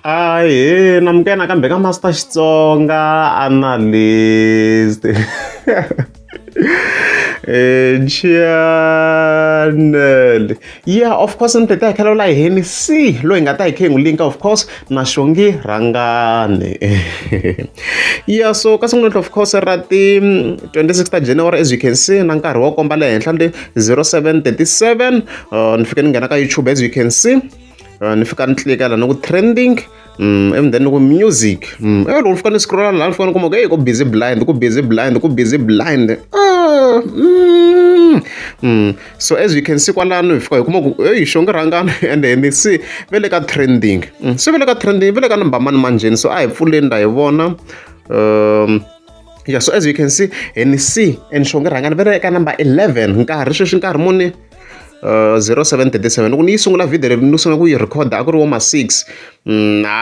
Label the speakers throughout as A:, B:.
A: Ahee, namukela kambe ka Master Xitsonga analyst. Channel. Yeah, of course, ni teta hi la Henny loyi nga ta hi khe n'wi linka of course na Xongi Rhangani. Yeah, so ka sungulo of course ra ti 26 ta January as you can see na nkarhi wo komba le henhla le 0737 ni fike ni nghena ka YouTube as you can see. Ni fika ni tlika la ku trending and then ku music loko ni fika ni scroll la ni fika ni kuma ku busy blind so as you can see kwalano hi fika hi kuma ku Xongi Rhangani and then see ve le ka trending so ve le ka trending ve le ka number mani manjeni so a hi pfuleni la hi vona yeah, so as you can see Henny and Xongi Rhangani ve le ka number 11 nkarhi sweswi nkarhi muni 0737 loko ni yi sungula video leyi ni sungula ku yi recorda a ku ri wo ma 6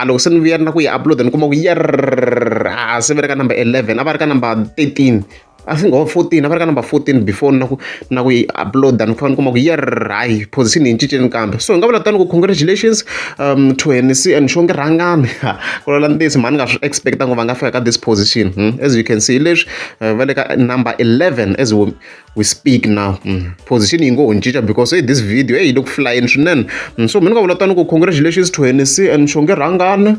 A: loko se ni vuya na ku yi uploada ni kuma ku se ve le ka number 11 a va ri ka number 13 I think 14 a va ri ka number 14 before na ku yi uploada ni fana ni kuma ku hayi position yi cinceni kambe so hi nga vula tani ku congratulations to Henny and Xongi Rhangani ku lola ntisi mani nga swi expecta ku va nga fika ka this position as you can see leswi va le ka number 11 as we speak now position yi ngo ho cinca because this video yi le ku flyeni swinene so mina nga vula tani ku congratulations to Henny and Xongi Rhangani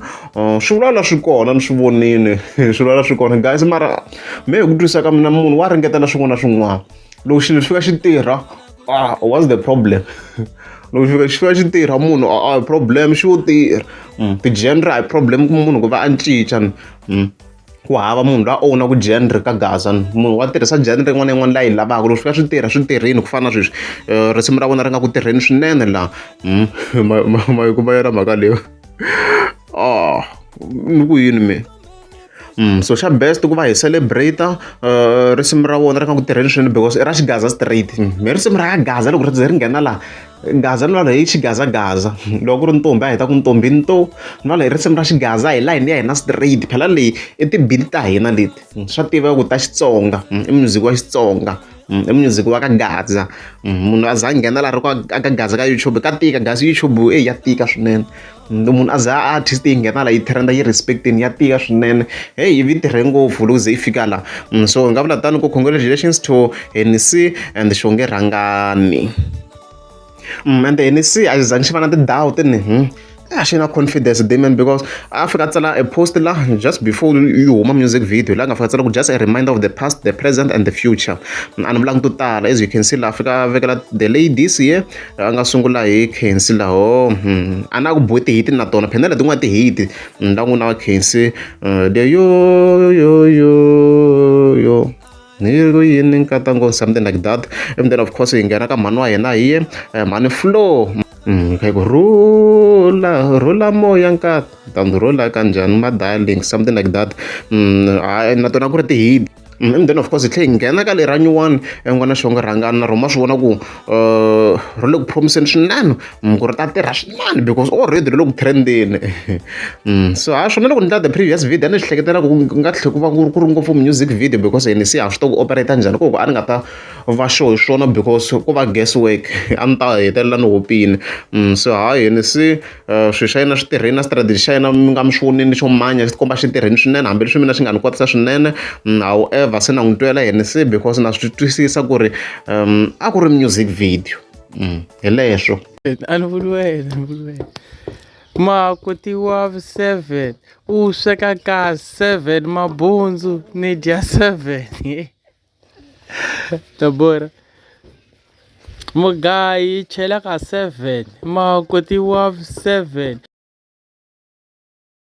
A: swivulala swi kona ni swi vonile swivulala swi kona guys mara me hi ku twisisa ka mina munhu wa ringetela swin'wana na swin'wana loko xilo xi fika xi tirha what's the problem loko xi fika xi tirha munhu problem xi wo tirha ti-genre a hi problem ku munhu ku va a cinca ku hava munhu loyi a owna ku genre ka Gaza munhu wa tirhisa genre rin'wana na yin'wana laha yi lavaka loko swi fika swi tirhini ku fana na sweswi risimu ra vona ri nga ku tirheni swinene laha ma yi kuma yena mhaka leyo ni ku yini me so xa best ku va hi celebrate risimu ra vona ri nga ku tirheni swinene because i ra xigaza straight me risimu ra Gaza loko ri ze ri nghena laha Gaza ni lava hi xigazagaza loko ku ri ntombi a hi ta ku ntombi nto ni lava hi risimu ra xigaza hi layini ya hina straight phela leyi i ti-beat ta hina leti swa tiveka ku ta Xitsonga i music wa Xitsonga i music wa ka Gaza munhu a za nghena laha ri ka Gaza ka YouTube ka tika Gaza YouTube ya tika swinene munhu a za artist yi nghena laha yi trenda yi respectini ya tika swinene yi vi tirhe ngopfu loko ze yi fika laha so hi nga vula tani ku congratulations to Henny and Xongi Rhangani and Henny a xi zangi xi va na ti-doubt ni xi na confidence demon because a fika tsala a post la just before yi huma music video la nga fika tsala ku just a reminder of the past, the present and the future a ni vulangi to tala as you can see la fika vekela the ladies here a nga sungula hi Kensi laho a na ku bohe ti-hit na tona phenda leti n'wana ti-hit la n'wina wa Kensi the yo ni go yini nkatango something like that and then of course hi nghena ka mhani wa hina hi mhani Flow kha ku rula moya nkata tani rula kanjhani ma darling something like that na tona ku ri ti-hit and then of course hi tlhe hi nghena ka le ra nyuwani n'wana Xongi Rhangani na rona ma swi vona ku ri le ku promiseni swinene ku ri ta tirha swinene because already ri le ku trendeni so swona loko ni tla the previous video a ni swi hleketela ku nga tlhe ku va ku ri ngopfu music video because Henny a swi tiva ku operate njhani koko a ni nga ta va sure hi swona because ku va guess work a ni ta hetelela ni hopini so Henny swilo swa yena swi tirheni na strategy xa yena mi nga mi swi vonini xo manya xi komba xi tirheni swinene hambileswi mina xi nga ni kotisa swinene however se na n'wi twela Henny because na swi twisisa ku ri a ku ri music video hi leswo
B: a ni vuli wena makoti wa 7 u sweka ka 7 mabundzu ni dya 7 tabora mugayi chela ka 7 makoti wa 7